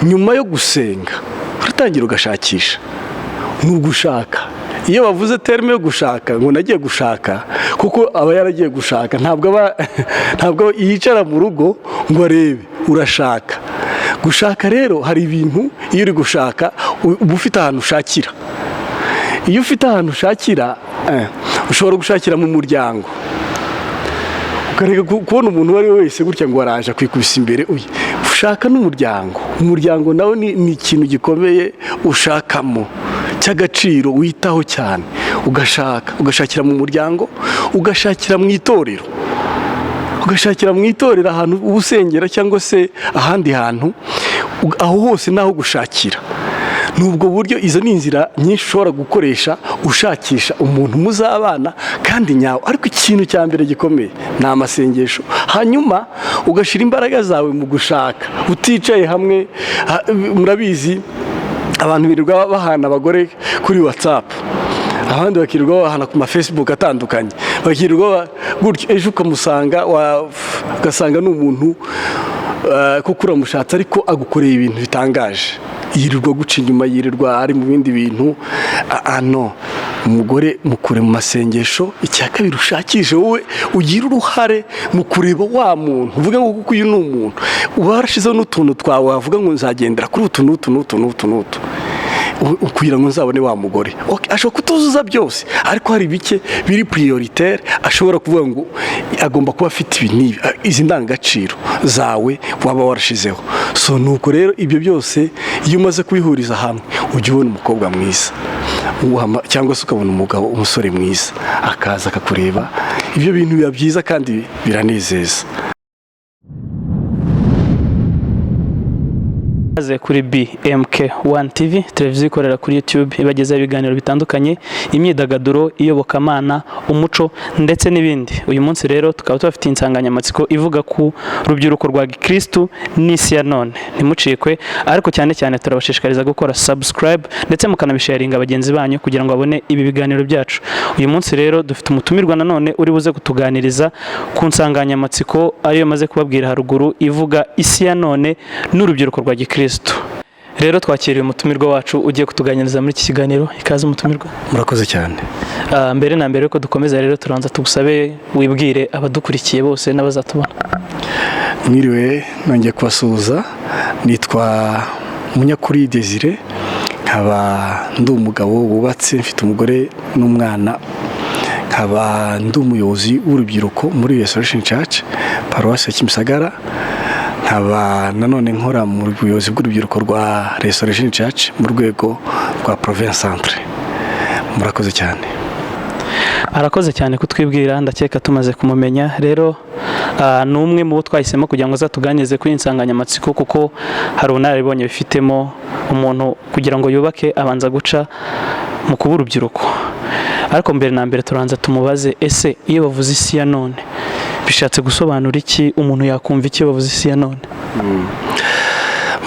nyuma yo gusenga uratangira ugashakisha. Ni ugushaka. Iyo bavuze terme yo gushaka ngo nagiye gushaka, kuko aba yaragiye gushaka, ntabwo yicara mu rugo ngo arebe, urashaka. Gushaka rero hari ibintu iyo uri gushaka uba ufite ahantu ushakira. Iyo ufite ahantu ushakira, ushobora gushakira mu muryango, ukareka kubona umuntu uwo ari we wese gutya ngo araje kwikubisa imbere. Ushaka n'umuryango. Umuryango nawe ni ikintu gikomeye ushakamo cy'agaciro witaho cyane. Ugashakira mu muryango, ugashakira mu itorero. Ugashakira mu itorero ahantu usengera cyangwa se ahandi hantu, aho hose naho gushakira. Nubwo buryo izo ni inzira nyinshi ushobora gukoresha ushakisha umuntu muzabana kandi nyawe. Ariko ikintu cya mbere gikomeye ni amasengesho. Hanyuma ugashira imbaraga zawe mu gushaka, uticaye hamwe. Murabizi abantu birirwa bahana abagore kuri WhatsApp, abandi bakirirwa bahana ku ma Facebook atandukanye, bakirirwa gutyo. Ejo ukamusanga ugasanga n'umuntu kuko uramushatse ariko agukoreye ibintu bitangaje, yirirwa guca inyuma, yirirwa ari mu bindi bintu. No, umugore mukure mu masengesho. Icya kabiri, ushakishe wowe ugira uruhare mu kureba wa muntu, uvuga ngo kuko uyu ni umuntu warashizeho n'utuntu twawe, wavuga ngo nzagendera kuri utu n'utu kugira ngo nzabone wa mugore. Ashobora kutuzuza byose, ariko hari bike biri prioritaire ashobora kuvuga ngo agomba kuba afite izi ndangagaciro zawe waba warashizeho. So nuko rero ibyo byose iyo umaze kubihuriza hamwe, ujya ubona umukobwa mwiza cyangwa se ukabona umusore mwiza akaza akakureba. Ibyo bintu biba byiza kandi biranezeza. Kuri BMK1 TV, televiziyo ikorera kuri YouTube, ibagezaho ibiganiro bitandukanye, imyidagaduro, iyobokamana, umuco ndetse n'ibindi. Uyu munsi rero tukaba tubafite insanganyamatsiko ivuga ku rubyiruko rwa Gikristo n'isi ya none. Ntimucikwe, ariko cyane cyane turabashishikariza gukora subscribe ndetse mukanabisharinga bagenzi banyu kugira ngo babone ibi biganiro byacu. Uyu munsi rero dufite umutumirwa nanone uri buze kutuganiriza ku nsanganyamatsiko ariyo maze kubabwira haruguru, ivuga isi ya none n'urubyiruko rwa Gikristo. Rero twakiriye umutumirwa wacu ugiye kutuganiriza muri iki kiganiro. Ikaze umutumirwa. Murakoze cyane. Mbere na mbere ko dukomeza rero turanza tugusabe wibwire abadukurikiye bose n'abazatubona. Mwiriwe, nongeye kubasuhuza. Nitwa Munyakuri Desire, nkaba ndi umugabo wubatse, mfite umugore n'umwana, nkaba ndi umuyobozi w'urubyiruko muri Restoration Church Paruwasi ya Kimisagara. Nkaba nanone nkora mu buyobozi bw'urubyiruko rwa Restoration Church mu rwego rwa Province Centre. Murakoze cyane. Arakoze cyane kutwibwira, ndakeka tumaze kumumenya. Rero ni umwe mu bo twahisemo kugira ngo azatuganirize kuri insanganyamatsiko, kuko hari ubunararibonye bifitemo. Umuntu kugira ngo yubake abanza guca mu kuba urubyiruko. Ariko mbere na mbere turanza tumubaze, ese iyo bavuze isi ya none bishatse gusobanura iki? Umuntu yakumva iki bavuze isi ya none?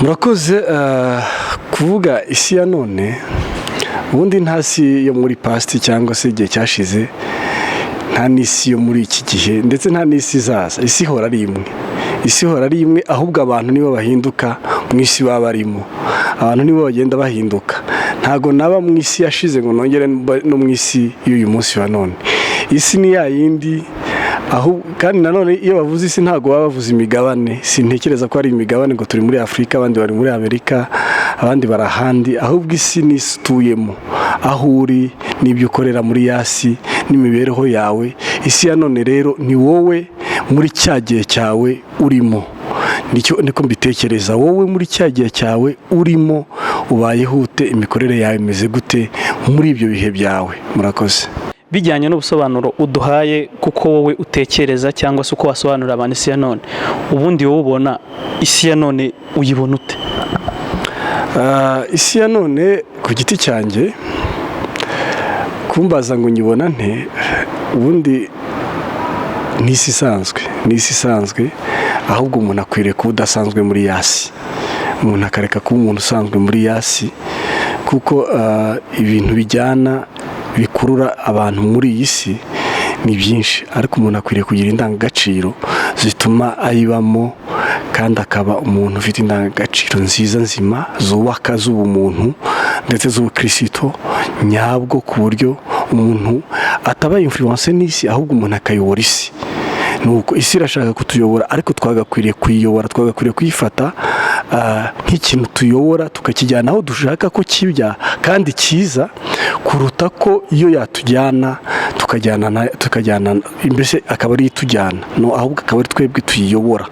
Murakoze. Kuvuga isi ya none, ubundi nta si yo muri past cyangwa se igihe cyashize, nta n'isi yo muri iki gihe, ndetse nta n'isi izaza. Isi ihora ari imwe. Isi ihora ari imwe, ahubwo abantu nibo bahinduka mu isi baba barimo. Abantu nibo bagenda bahinduka. Ntago naba mu isi yashize ngo nongere no mu isi y'uyu munsi wa none. Isi ni ya yindi. Kandi nanone iyo bavuze isi ntago baba bavuze imigabane. Sintekereza ko ari imigabane ngo turi muri Afurika, abandi bari muri Amerika, abandi barahandi. Ahubwo isi ni ituyemo, aho uri n'ibyo ukorera muri yasi n'imibereho yawe. Isi ya none rero ni wowe muri cya gihe cyawe urimo. Niko mbitekereza. Wowe muri cya gihe cyawe urimo ubayeho ute, imikorere yawe imeze gute muri ibyo bihe byawe. Murakoze. Bijyanye n'ubusobanuro uduhaye kuko wowe utekereza cyangwa se uko wasobanura abantu isi ya none, ubundi wowe ubona isi ya none uyibona ute? Isi ya none ku giti cyanjye, kumbaza ngo nyibona nte, ubundi ni isi isanzwe. Ni isi isanzwe, ahubwo umuntu akwiriye kuba udasanzwe muri yasi. Umuntu akareka kuba umuntu usanzwe muri yasi, kuko ibintu bijyana bikurura abantu muri iyi si ni byinshi, ariko umuntu akwiriye kugira indangagaciro zituma ayibamo kandi akaba umuntu ufite indangagaciro nziza nzima zubaka z'ubumuntu ndetse z'ubukristo nyabwo, ku buryo umuntu ataba influence n'isi ahubwo umuntu akayobora isi. Nuko isi irashaka kutuyobora, ariko twagakwiriye kuyiyobora, twagakwiriye kuyifata nk'ikintu tuyobora, tukakijyana aho dushaka ko kibya kandi cyiza, kuruta ko iyo yatujyana tukajyana mbese akaba ari itujyana, ahubwo akaba ari twebwe tuyiyobora,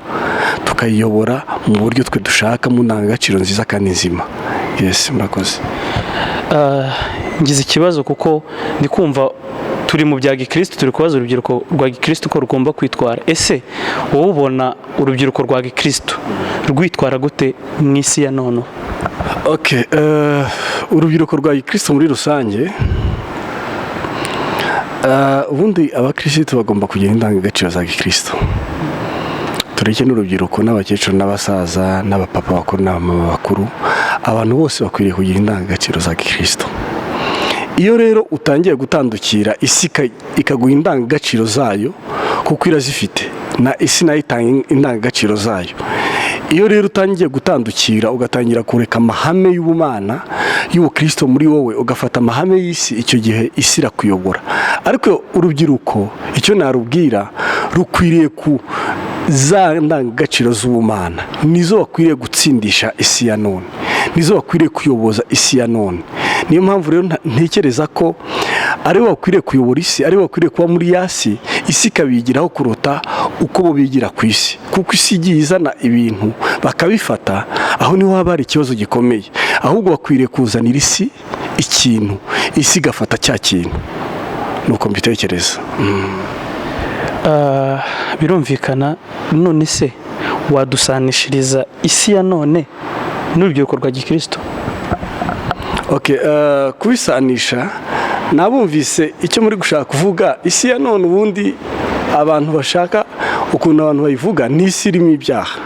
tukayiyobora mu buryo twe dushaka, mu ndangagaciro nziza kandi nzima. Yes, murakoze. Ngize ikibazo kuko ndi kumva turi mu bya gikristo, turi kubaza urubyiruko rwa gikristo ko rugomba kwitwara. Ese wowe ubona urubyiruko rwa gikristo rwitwara gute mu isi ya none? Okay, urubyiruko rwa gikristo muri rusange, ubundi abakristo bagomba kugira indangagaciro za gikristo. Tureke n'urubyiruko n'abakecuru n'abasaza n'abapapa bakuru n'abamama bakuru, abantu bose bakwiriye kugira indangagaciro za gikristo. Iyo rero utangiye gutandukira isi ikaguha indangagaciro zayo, kuko irazifite, na isi nayo itanga indangagaciro zayo. Iyo rero utangiye gutandukira ugatangira kureka amahame y'ubumana y'ubukristo muri wowe, ugafata amahame y'isi, icyo gihe isi irakuyobora. Ariko urubyiruko, icyo narubwira, rukwiriye ku za ndangagaciro z'ubumana, nizo bakwiriye gutsindisha isi ya none, nizo bakwiriye kuyoboza isi ya none. Niyo mpamvu rero ntekereza ko ari bo bakwiriye kuyobora isi, ari bo bakwiriye kuba muri yasi, isi ikabigiraho kuruta uko bo bigira ku isi, kuko isi igiye izana ibintu bakabifata, aho niho haba hari ikibazo gikomeye. Ahubwo bakwiriye kuzanira isi ikintu, isi igafata cya kintu. Nuko mbitekereza. Birumvikana. None se wadusanishiriza isi ya none n'urubyiruko rwa gikristo? Okay, kubisanisha, nabumvise icyo muri gushaka kuvuga. Isi ya none ubundi abantu bashaka ukuntu abantu bayivuga, ni isi irimo ibyaha,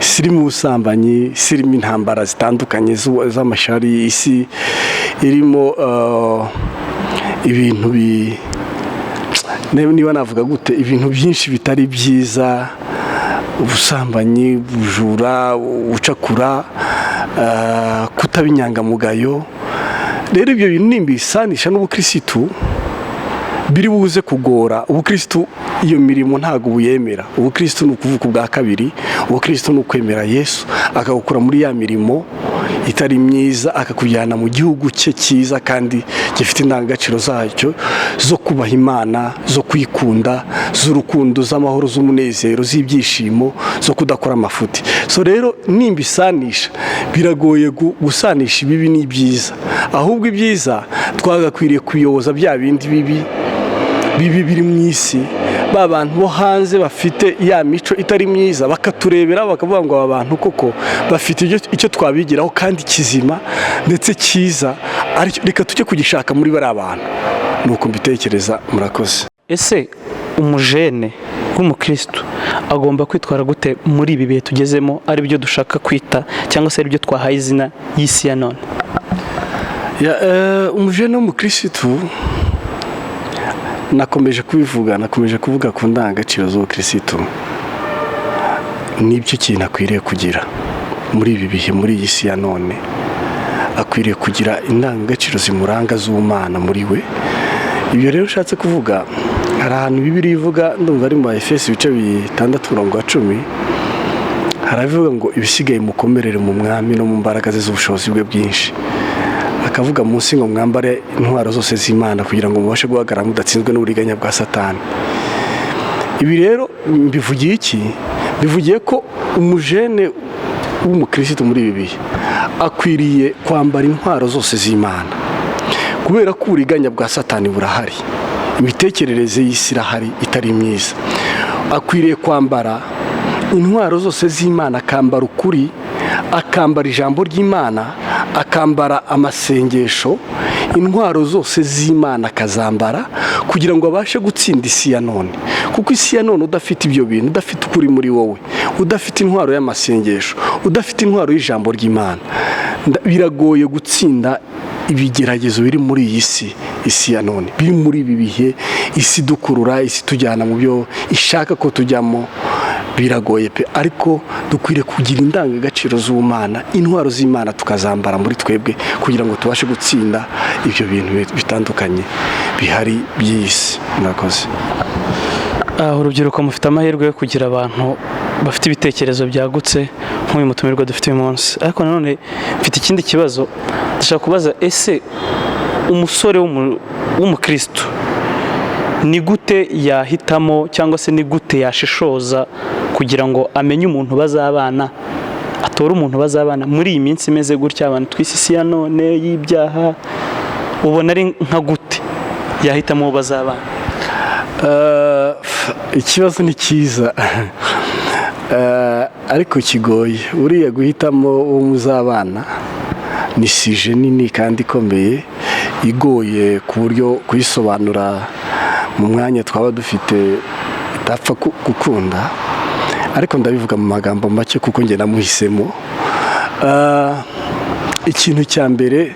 isi irimo ubusambanyi, isi irimo intambara zitandukanye z'amashari, isi irimo ibintu niba navuga gute, ibintu byinshi bitari byiza, ubusambanyi, bujura, ubucakura, kutaba inyangamugayo. Rero ibyo bintu nimbisanisha n'ubukristo, biri buze kugora ubukristo. Iyo mirimo ntago buyemera. Ubukristo ni ukuvuka ubwa kabiri, ubukristo ni ukwemera Yesu, akagukura muri ya mirimo itari myiza, akakujyana mu gihugu cye cyiza kandi gifite indangagaciro zacyo zo kubaha Imana, zo kwikunda, z'urukundo, z'amahoro, z'umunezero, z'ibyishimo, zo kudakora amafuti. So rero nimbisanisha, biragoye gusanisha ibibi n'ibyiza. Ahubwo ibyiza twagakwiriye kuyoboza bya bindi bibi biri mu isi. Ba bantu bo hanze bafite ya mico itari myiza, bakaturebera bakavuga ngo aba bantu koko bafite icyo twabigiraho kandi kizima ndetse cyiza, reka tujye kugishaka muri bari abantu. Nuko mbitekereza. Murakoze. Ese umujene w'umukristo agomba kwitwara gute muri ibi bihe tugezemo, ari byo dushaka kwita cyangwa se ari byo twahaye izina y'isi ya none? Umujene w'umukristo, nakomeje kuvuga ku ndangagaciro z'ubukristo. Nibyo kintu akwiriye kugira muri ibi bihe, muri iyi si ya none. Akwiriye kugira indangagaciro zimuranga z'ubumana muri we. Ibyo rero ushatse kuvuga, hari ahantu Bibiliya ivuga, ndumva ari mu Efeso ibice 6:10, haravuga ngo ibisigaye mukomerere mu mwami no mu mbaraga ze z'ubushobozi bwe bwinshi. Akavuga munsi ngo mwambare intwaro zose z'Imana kugira ngo mubashe guhagarara mudatsinzwe n'uburiganya bwa Satani. Ibi rero mbivugiye iki? Bivugiye ko umujene w'umukristo muri ibi bihe akwiriye kwambara intwaro zose z'Imana, kubera ko uburiganya bwa Satani burahari, imitekerereze y'isi irahari itari myiza. Akwiriye kwambara intwaro zose z'Imana, akambara ukuri, akambara ijambo ry'Imana, akambara amasengesho, intwaro zose z'Imana akazambara kugira ngo abashe gutsinda isi ya none. Kuko isi ya none udafite ibyo bintu, udafite ukuri muri wowe, udafite intwaro y'amasengesho, udafite intwaro y'ijambo ry'Imana, biragoye gutsinda ibigeragezo biri muri iyi isi ya none, biri muri ibi bihe, isi dukurura, isi tujyana mu byo ishaka ko tujyamo. biragoye pe, ariko dukwiriye kugira indangagaciro z'Imana, intwaro z'Imana tukazambara muri twebwe kugira ngo tubashe gutsinda ibyo bintu bitandukanye bihari by'isi. Murakoze. Urubyiruko mufite amahirwe yo kugira abantu bafite ibitekerezo byagutse nk'uyu mutumirwa dufite uyu munsi, ariko nanone mfite ikindi kibazo ndashaka kubaza, ese umusore w'umukristo ni gute yahitamo cyangwa se ni gute yashishoza kugira ngo amenye umuntu bazabana, atore umuntu bazabana muri iyi minsi imeze gutya, abantu tw'isi si ya none y'ibyaha, ubona ari nka gute yahitamo uwo bazabana? Ikibazo ni cyiza ariko kigoye. Uriya guhitamo uwo muzabana ni sije nini kandi ikomeye, igoye ku buryo kuyisobanura mu mwanya twaba dufite itapfa gukunda, ariko ndabivuga mu magambo make kuko njye namuhisemo. Ikintu cya mbere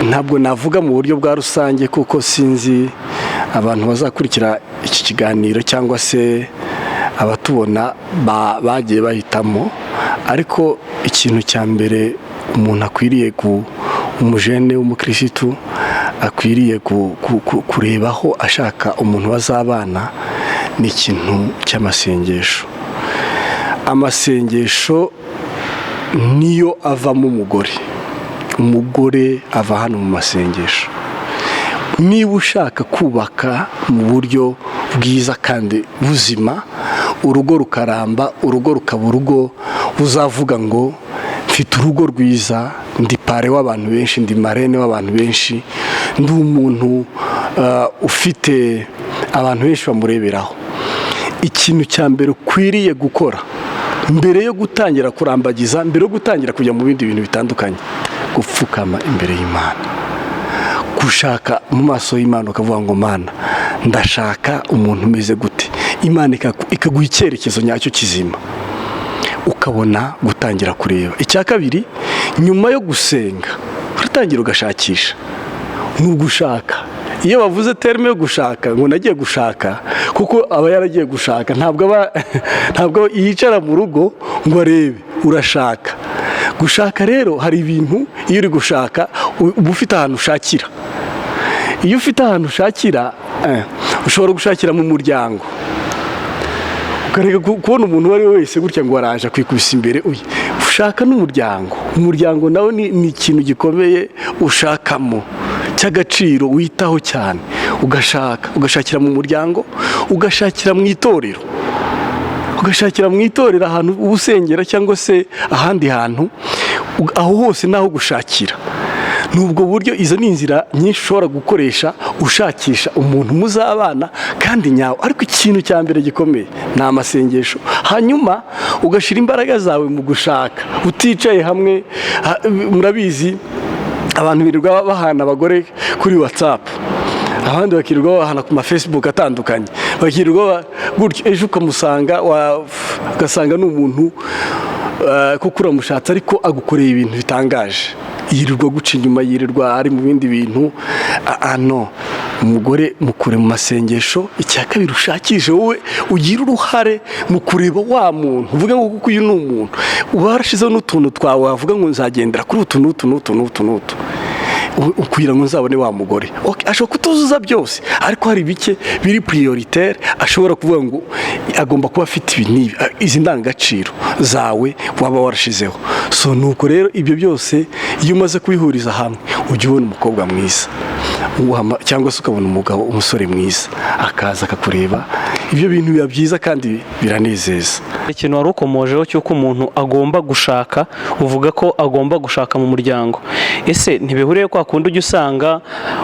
ntabwo navuga mu buryo bwa rusange kuko sinzi abantu bazakurikira iki kiganiro cyangwa se abatubona bagiye bahitamo, ariko ikintu cya mbere umuntu akwiriye umujene w'umukirisitu akwiriye kurebaho ashaka umuntu bazabana ni ikintu cy'amasengesho. Amasengesho niyo avamo umugore ava hano mu masengesho. Niba ushaka kubaka mu buryo bwiza kandi buzima, urugo rukaramba, urugo rukaba urugo uzavuga ngo mfite urugo rwiza, ndi pare w'abantu benshi, ndi marene w'abantu benshi, ndi umuntu ufite abantu benshi bamureberaho. Ikintu cya mbere ukwiriye gukora mbere yo gutangira kurambagiza, mbere yo gutangira kujya mu bindi bintu bitandukanye, gupfukama imbere y'Imana, gushaka mu maso y'Imana ukavuga ngo Mana, ndashaka umuntu umeze gute. Imana ikaguha icyerekezo nyacyo kizima, ukabona gutangira kureba. Icya kabiri, nyuma yo gusenga uratangira ugashakisha. Ni ugushaka. Iyo bavuze terme yo gushaka ngo nagiye gushaka, kuko aba yaragiye gushaka, ntabwo yicara mu rugo ngo arebe, urashaka. Gushaka rero hari ibintu, iyo uri gushaka uba ufite ahantu ushakira. Iyo ufite ahantu ushakira, ushobora gushakira mu muryango, ukareka kubona umuntu uwo ari we wese gutya ngo araje kwikubisa imbere. Ushaka n'umuryango. Umuryango nawe ni ikintu gikomeye ushakamo cy'agaciro witaho cyane. Ugashakira mu muryango, ugashakira mu itorero, ahantu ubusengera cyangwa se ahandi hantu, aho hose naho gushakira. Nubwo buryo, izo ni inzira nyinshi ushobora gukoresha ushakisha umuntu muzabana kandi nyawe. Ariko ikintu cya mbere gikomeye ni amasengesho. Hanyuma ugashyira imbaraga zawe mu gushaka, uticaye hamwe. Murabizi abantu birirwa bahana abagore kuri WhatsApp, abandi bakirirwa bahana ku ma Facebook atandukanye, bakirirwa gutyo, ejo ugasanga ni umuntu kuko uramushatse ariko agukoreye ibintu bitangaje, yirirwa guca inyuma, yirirwa ari mu bindi bintu. No, umugore mukure mu masengesho. Icya kabiri, ushakishe wowe, ugira uruhare mu kureba wa muntu, uvuga ngo kuko uyu ni umuntu uba warashizeho n'utuntu twawe, wavuga ngo nzagendera kuri utu n'utu kugira ngo nzabone wa mugore. Ashobora kutuzuza byose, ariko hari bike biri prioritaire, ashobora kuvuga ngo agomba kuba afite ibi n'ibi, izi ndangagaciro zawe waba warashizeho. So nuko rero ibyo byose iyo umaze kubihuriza hamwe, ujya ubona umukobwa mwiza cyangwa se ukabona umusore mwiza, akaza akakureba. Ibyo bintu biba byiza kandi biranezeza. Ikintu wari ukomojeho cy'uko umuntu agomba gushaka, uvuga ko agomba gushaka mu muryango. Ese ntibihuriye kwa kundi ujya usanga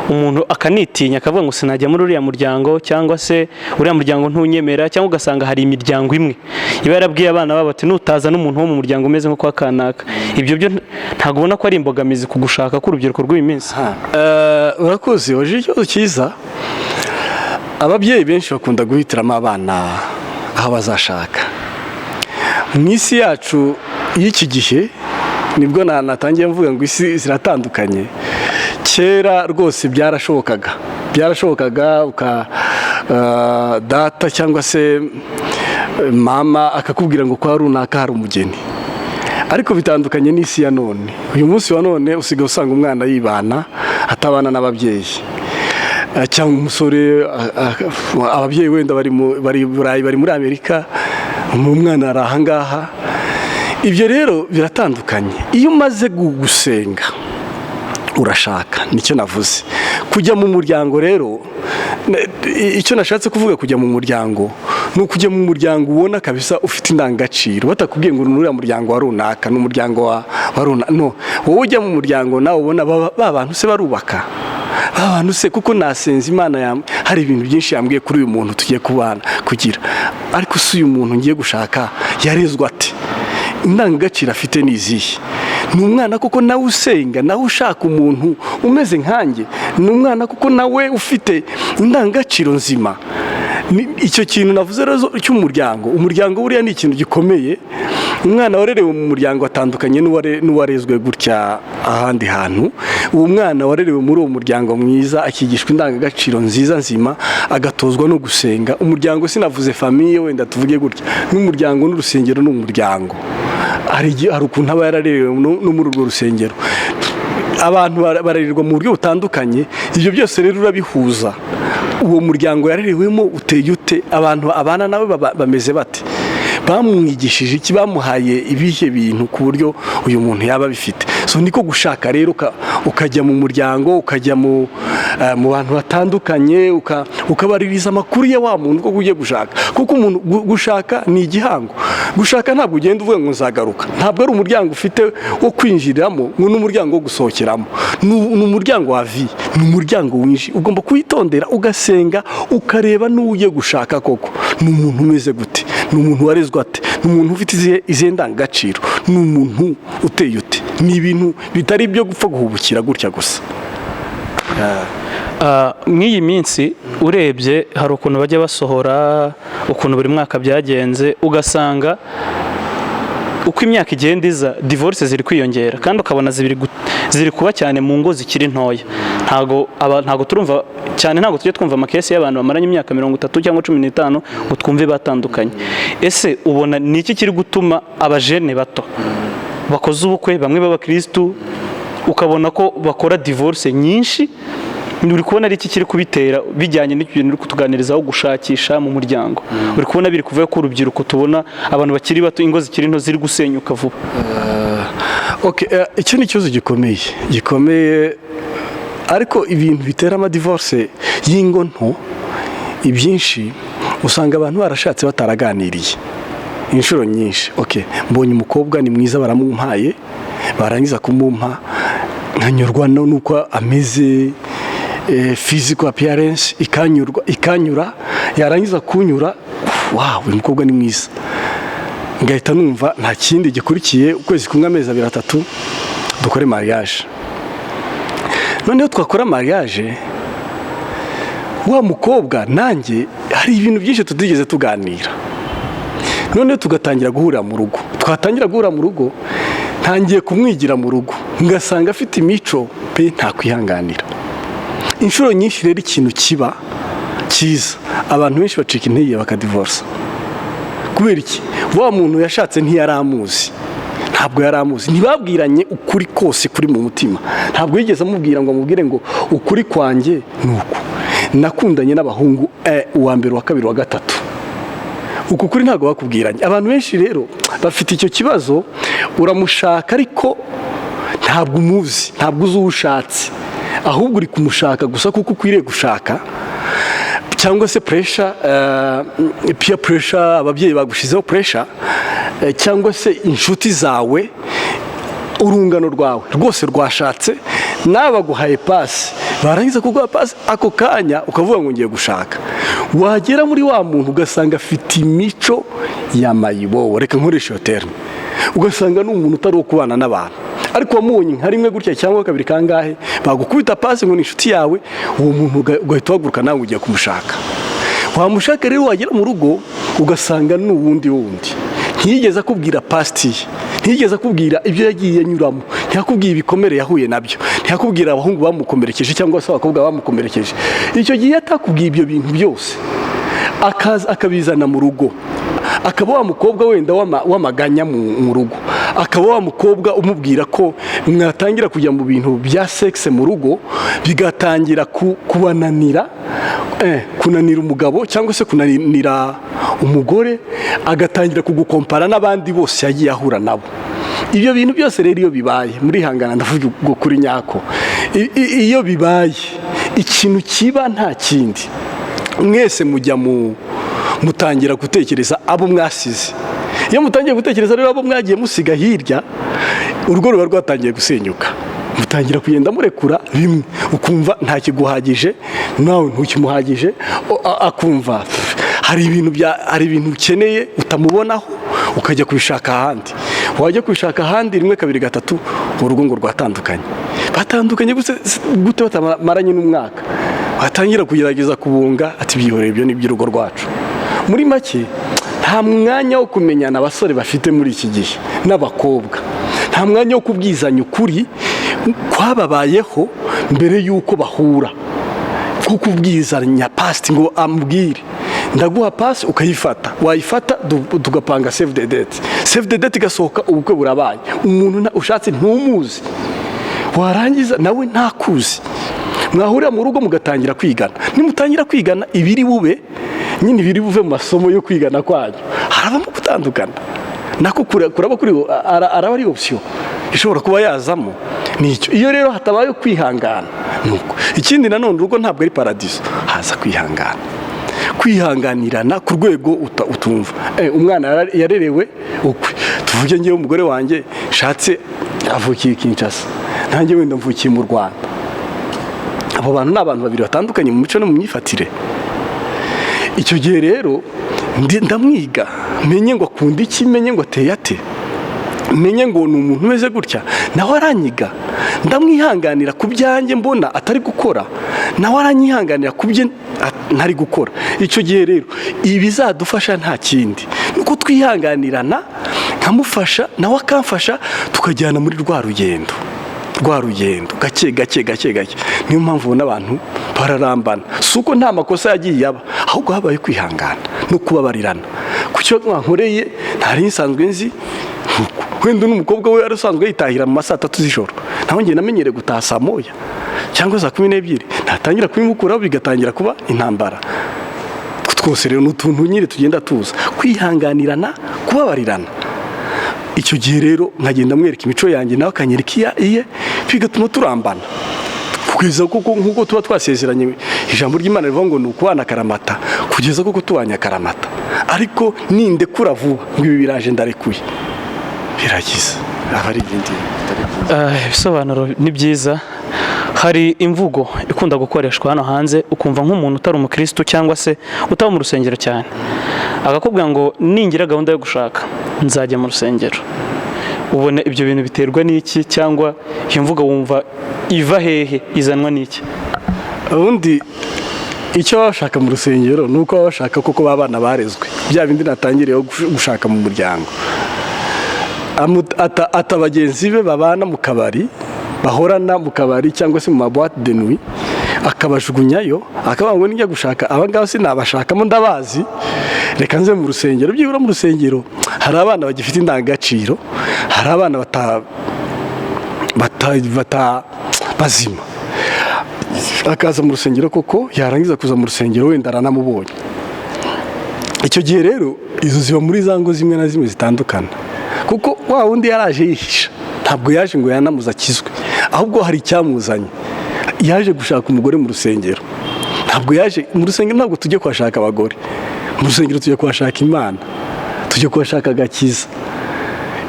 umuntu akanitinya akavuga ngo sinajya muri uriya muryango, cyangwa se uriya muryango ntunyemera, cyangwa ugasanga hari imiryango imwe iba yarabwiye abana babo ati nutaza n'umuntu wo mu muryango umeze nko kwa kanaka. Ibyo byo ntabwo ubona ko ari imbogamizi ku gushaka k'urubyiruko rw'uyu minsi? Urakoze, waje ikibazo cyiza. Ababyeyi benshi bakunda guhitiramo abana aho bazashaka. Mu isi yacu y'iki gihe nibwo natangiye mvuga ngo isi ziratandukanye. Kera rwose byarashobokaga data cyangwa se mama akakubwira ngo kwa runaka hari umugeni. Ariko bitandukanye n'isi ya none. Uyu munsi wa none usigaye usanga umwana yibana atabana n'ababyeyi, cyangwa umusore ababyeyi wenda bari Burayi, bari muri Amerika, umwana ari ahangaha. Ibyo rero biratandukanye. Iyo umaze gusenga urashaka, nicyo navuze. Kujya mu muryango rero, icyo nashatse kuvuga kujya mu muryango ni ukujya mu muryango ubona kabisa ufite indangagaciro, batakubwiye ngo nuriya muryango wa runaka, n'umuryango wa runaka. No, wowe ujya mu muryango nawe ubona ba bantu se barubaka, abantu se kuko nasenze Imana hari ibintu byinshi yambwiye kuri uyu muntu tugiye kubana kugira. Ariko si uyu muntu ngiye gushaka yarezwe ate? Indangagaciro afite nizihe? Ni umwana kuko nawe usenga, nawe ushaka umuntu umeze nkanjye, ni umwana kuko nawe ufite indangagaciro nzima. Icyo kintu navuze rero cy'umuryango, umuryango buriya ni ikintu gikomeye. Umwana warerewe mu muryango atandukanye n'uwarezwe gutya ahandi hantu. Uwo mwana warerewe muri uwo muryango mwiza akigishwa indangagaciro nziza nzima, agatozwa no gusenga. Umuryango sinavuze famiye wenda tuvuge gutya, n'umuryango n'urusengero n'umuryango. Hari ukuntu aba yararerewe no muri urwo rusengero. Abantu barererwa mu buryo butandukanye, ibyo byose rero urabihuza. Uwo muryango yarerewemo uteye ute? Abantu abana nawe bameze bate? Bamwigishije iki? Bamuhaye ibihe bintu ku buryo uyu muntu yaba bifite? So niko gushaka rero, ukajya mu muryango, ukajya mu bantu batandukanye, ukabaririza amakuru ya wa muntu ko ugiye gushaka. Kuko umuntu gushaka ni igihango. Gushaka ntabwo ugenda uvuga ngo nzagaruka. Ntabwo ari umuryango ufite wo kwinjiriramo, n'umuryango wo gusohokeramo. Ni umuryango wa vie, ni umuryango winji. Ugomba kwitondera, ugasenga, ukareba n'ugiye gushaka koko ni umuntu umeze gute, ni umuntu warezwe ate, ni umuntu ufite izihe ndangagaciro, ni umuntu uteye ute. Ni ibintu bitari byo gupfa guhubukira gutya gusa. Nk'iyi minsi urebye hari ukuntu bajya basohora, ukuntu buri mwaka byagenze, ugasanga uko imyaka igenda iza divorce ziri kwiyongera, kandi ukabona ziri kuba cyane mu ngo zikiri ntoya. Ntago turumva cyane, ntago tujye twumva amakesi y'abantu bamaranye imyaka 30 cyangwa 15 ngo twumve batandukanye. Ese ubona ni iki kiri gutuma abajene bato bakoze ubukwe, bamwe b'abakristu, ukabona ko bakora divorce nyinshi? Uri kubona ari iki kiri kubitera, bijyanye n'ibintu uri kutuganirizaho gushakisha mu muryango? Uri kubona biri kuvuye ko urubyiruko tubona abantu bakiri bato, ingo zikiri nto ziri gusenyuka vuba? Icyo ni ikibazo gikomeye. Ariko ibintu bitera amadivorce y'ingo nto ibyinshi usanga abantu barashatse bataraganiriye inshuro nyinshi. Mbonye umukobwa ni mwiza, baramumpaye, barangiza kumumpa nkanyurwa nuko ameze, physical appearance ikanyura, yarangiza kunyura, wow, uyu mukobwa ni mwiza, ngahita numva nta kindi gikurikiye. Ukwezi kumwe, amezi 2 3 dukore mariage. Noneho twakora mariage, wa mukobwa nanjye hari ibintu byinshi tutigeze tuganira. Noneho tugatangira guhurira mu rugo. Twatangira guhurira mu rugo, ntangiye kumwigira mu rugo, ngasanga afite imico pe ntakwihanganira. Inshuro nyinshi rero ikintu kiba cyiza, abantu benshi bacika intege bakadivorce. Kubera iki? Wa muntu yashatse ntiyaramuzi, ntabwo yaramuzi, ntibabwiranye ukuri kose kuri mu mutima. Ntabwo yigeze amubwira ngo amubwire ngo ukuri kwanjye nuko nakundanye n'abahungu uwa mbere, wa kabiri, wa gatatu. Uko kuri ntabwo bakubwiranye. Abantu benshi rero bafite icyo kibazo, uramushaka ariko ntabwo umuzi, ntabwo uzi uwo ushatse, ahubwo uri kumushaka gusa kuko ukwiriye gushaka, cyangwa se pressure, peer pressure, ababyeyi bagushizeho pressure, cyangwa se inshuti zawe, urungano rwawe rwose rwashatse, nawe baguhaye pasi, barangiza kuguha pasi ako kanya ukavuga ngo ngiye gushaka. Wagera muri wa muntu ugasanga afite imico ya mayibobo, reka nkoresha iyo terme, ugasanga ni umuntu utari uwo kubana n'abantu. Ariko wamubonye nka rimwe gutya cyangwa kabiri kangahe, bagukubita pasi ngo ni inshuti yawe, uwo muntu ugahita uhaguruka nawe ugiye kumushaka. Wamushaka rero, wagera mu rugo ugasanga ni uwundi ntiyigeze akubwira pasti, ntiyigeze akubwira ibyo yagiye anyuramo, ntiyakubwira ibikomere yahuye nabyo, ntiyakubwira abahungu bamukomerekeje cyangwa se abakobwa bamukomerekeje. Icyo gihe atakubwiye ibyo bintu byose, akaza akabizana mu rugo, akaba wa mukobwa wenda w'amaganya mu rugo, akaba wa mukobwa umubwira ko mwatangira kujya mu bintu bya sexe mu rugo bigatangira kunanira umugabo cyangwa se kunanira umugore, agatangira kugukompara n'abandi bose yagiye ahura nabo. Ibyo bintu byose rero iyo bibaye, muri hangana ndavuga kuri nyako, iyo bibaye ikintu kiba nta kindi, mwese mujya mutangira gutekereza abo mwasize. Iyo mutangiye gutekereza rero abo mwagiye musiga hirya, urugo ruba rwatangiye gusenyuka, mutangira kugenda murekura bimwe, ukumva nta kiguhagije, nawe ntukimuhagije, akumva hari ibintu ukeneye utamubonaho, ukajya kubishaka ahandi. Wajya kubishaka ahandi, rimwe kabiri gatatu, urugo ngo rwatandukanye. Batandukanye gute batamaranye n'umwaka? Watangira kugerageza kubunga, ati byihoreye, ibyo ni iby'urugo rwacu. Muri make nta mwanya wo kumenyana abasore bafite muri iki gihe n'abakobwa, nta mwanya wo kubwizanya ukuri kwababayeho mbere y'uko bahura, kuko kubwizanya past ngo amubwire ndaguha pasi ukayifata, wayifata tugapanga save the date igasohoka, ubukwe burabaye, umuntu ushatse ntumuzi, warangiza nawe ntakuzi, mwahurira mu rugo mugatangira kwigana. Nimutangira kwigana, ibiri bube nyine ibiri buve mu masomo yo kwigana kwanyu, harabamo gutandukana, nako kuraba kuri araba ari option ishobora kuba yazamo. Nicyo iyo rero hatabaye kwihangana, nuko ikindi nanone urugo ntabwo ari paradiso, haza kwihanganirana ku rwego utumva. Umwana yarerewe ukwe, tuvuge ngewe umugore wanjye shatse avukiye Kinshasa, nanjye wenda mvukiye mu Rwanda. Abo bantu ni abantu babiri batandukanye mu mico no mu myifatire. Icyo gihe rero ndamwiga, menye ngo akunda iki, menye ngo ateye ate, menye ngo ni umuntu umeze gutya, nawe aranyiga, ndamwihanganira ku byanjye mbona atari gukora, nawe aranyihanganira ku bye ntari gukora. Icyo gihe rero ibizadufasha nta kindi, nuko twihanganirana, nkamufasha nawe akamfasha, tukajyana muri rwa rugendo gake. Niyo mpamvu ubona abantu bararambana, si uko nta makosa yagiye aba, ahubwo habaye kwihangana no kubabarirana. Ku cyo mwankoreye ntari nsanzwe nzi, wenda n'umukobwa we arasanzwe yitahira mu masaa 3 z'ijoro, naho njye namenyere gutaha saa 1 cyangwa saa 12, natangira kubimukuraho bigatangira kuba intambara. Twose rero n'utuntu nyine tugenda tuza kwihanganirana, kubabarirana. Icyo gihe rero nkagenda mwereka imico yanjye, nawe akanyereka iye, bigatuma turambana kugeza kuko nkuko tuba twasezeranye. Ijambo ry'Imana rivuga ngo ni ukubana akaramata, kugeza kuko tubanya akaramata. Ariko nindekura vuba ngo ibi biraje ndarekuye, biragize abari ibindi. Ibisobanuro ni byiza. Hari imvugo ikunda gukoreshwa hano hanze, ukumva nk'umuntu utari umukristo cyangwa se utaba mu rusengero cyane, agakubwira ngo ningira gahunda yo gushaka nzajya mu rusengero. Ubona ibyo bintu biterwa n'iki, cyangwa iyo mvugo wumva iva hehe, izanwa n'iki? Ubundi icyo bashaka mu rusengero nuko bashaka koko babana barezwe, bya bindi natangiriyeho gushaka mu muryango. Atabagenzi be babana mu kabari, bahorana mu kabari cyangwa se mu maboîte de nuit, akabajugunyayo, akavuga ngo nijya gushaka abangaba sinabashakamo ndabazi, reka nze mu rusengero. Byibura mu rusengero hari abana bagifite indangagaciro, hari abana bazima, akaza mu rusengero koko, yarangiza kuza mu rusengero wenda aranamubonye. Icyo gihe rero izo ziba muri za ngo zimwe na zimwe zitandukana, kuko wa wundi yaraje yihisha, ntabwo yaje ngo yanamuze akizwe, ahubwo hari icyamuzanye, yaje gushaka umugore mu rusengero. Ntabwo yaje mu rusengero, ntabwo tujye kuhashaka abagore, mu rusengero tujye kuhashaka Imana, tujye kuhashaka agakiza.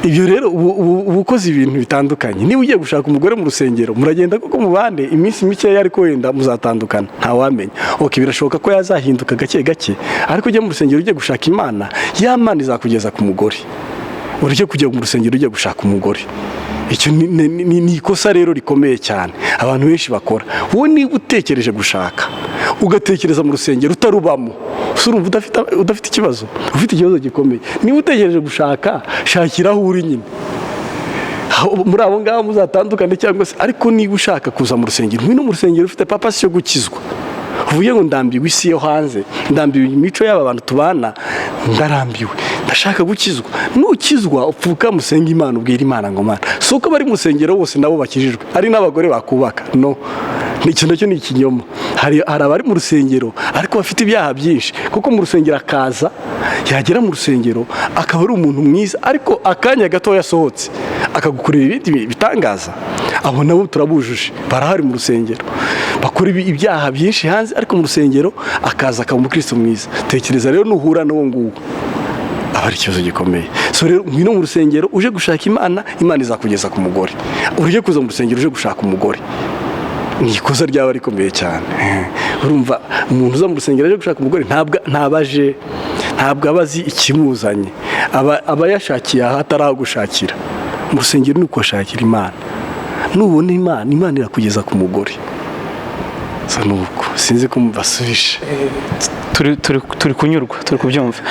Ibyo rero ubukoze ibintu bitandukanye. Niba ugiye gushaka umugore mu rusengero, muragenda kuko mubande iminsi mikeya, ariko wenda muzatandukana, ntawamenya. Birashoboka ko yazahinduka gake, ariko ujye mu rusengero ugiye gushaka Imana, ya Mana izakugeza ku mugore. Ureke kujya mu rusengero ugiye gushaka umugore. Icyo ni ikosa rero rikomeye cyane abantu benshi bakora. Wowe niba utekereje gushaka, ugatekereza mu rusengero utarubamo, urumva udafite ikibazo, ufite ikibazo gikomeye. Niba utekereje gushaka, shakira aho uri nyine, muri abo ngabo muzatandukane cyangwa se. Ariko niba ushaka kuza mu rusengero, ngwino mu rusengero ufite papasi yo gukizwa, uvuge ngo ndambiwe isi yo hanze, ndambiwe imico y'aba bantu tubana, ndarambiwe, ndashaka gukizwa. Nukizwa upfuka musenga Imana, ubwira Imana ngo Mana, si uko bari mu rusengero bose nabo bakijijwe, ari n'abagore bakubaka, no, ni ikintu cyo ni ikinyoma. Hari abari mu rusengero ariko bafite ibyaha byinshi, kuko mu rusengero akaza, yagera mu rusengero akaba ari umuntu mwiza, ariko akanya gato yasohotse akagukorera ibindi bitangaza. Abo nabo turabujuje, barahari mu rusengero bakora ibyaha byinshi hanze, ariko mu rusengero akaza akaba umukristo mwiza. Tekereza rero nuhura n'uwo nguwo, aba ari ikibazo gikomeye. So rero ngwino mu rusengero uje gushaka Imana, Imana izakugeza ku mugore. Uje kuza mu rusengero uje gushaka umugore, ni ikosa ryaba rikomeye cyane. Urumva umuntu uza mu rusengero aje gushaka umugore ntabwo abazi ikimuzanye, aba yashakiye aha ataragushakira. Mu rusengero ni ukwashakira Imana, nubona Imana irakugeza ku mugore. So nuko sinzi ko mubasubishe. turi kunyurwa, turi kubyumva.